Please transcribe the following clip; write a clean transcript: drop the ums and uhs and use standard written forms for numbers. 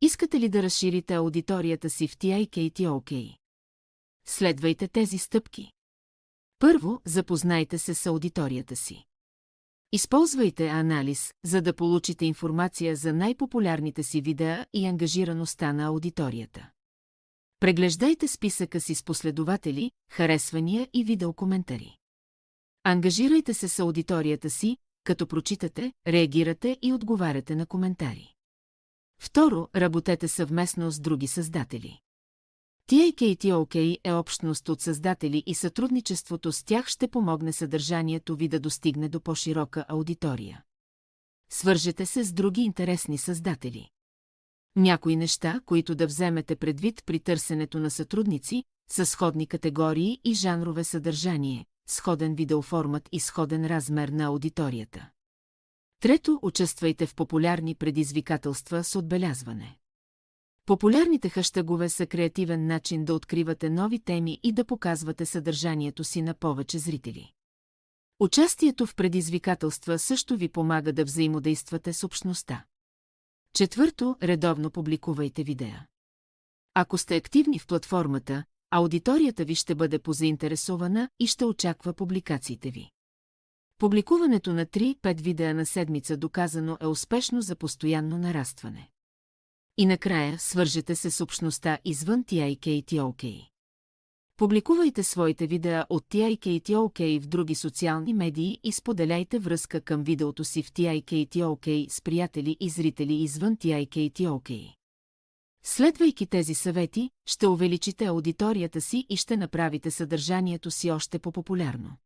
Искате ли да разширите аудиторията си в TIKTOK? Следвайте тези стъпки. Първо, запознайте се с аудиторията си. Използвайте анализ, за да получите информация за най-популярните си видеа и ангажираността на аудиторията. Преглеждайте списъка си с последователи, харесвания и видеокоментари. Ангажирайте се с аудиторията си, като прочитате, реагирате и отговаряте на коментари. Второ, работете съвместно с други създатели. TIKTOK е общност от създатели и сътрудничеството с тях ще помогне съдържанието ви да достигне до по-широка аудитория. Свържете се с други интересни създатели. Някои неща, които да вземете предвид при търсенето на сътрудници, са сходни категории и жанрове съдържание, сходен видеоформат и сходен размер на аудиторията. Трето, участвайте в популярни предизвикателства с отбелязване. Популярните хаштагове са креативен начин да откривате нови теми и да показвате съдържанието си на повече зрители. Участието в предизвикателства също ви помага да взаимодействате с общността. Четвърто, редовно публикувайте видеа. Ако сте активни в платформата, аудиторията ви ще бъде позаинтересована и ще очаква публикациите ви. Публикуването на 3-5 видеа на седмица доказано е успешно за постоянно нарастване. И накрая свържете се с общността извън TIKTOK. Публикувайте своите видеа от TIKTOK в други социални медии и споделяйте връзка към видеото си в TIKTOK с приятели и зрители извън TIKTOK. Следвайки тези съвети, ще увеличите аудиторията си и ще направите съдържанието си още по-популярно.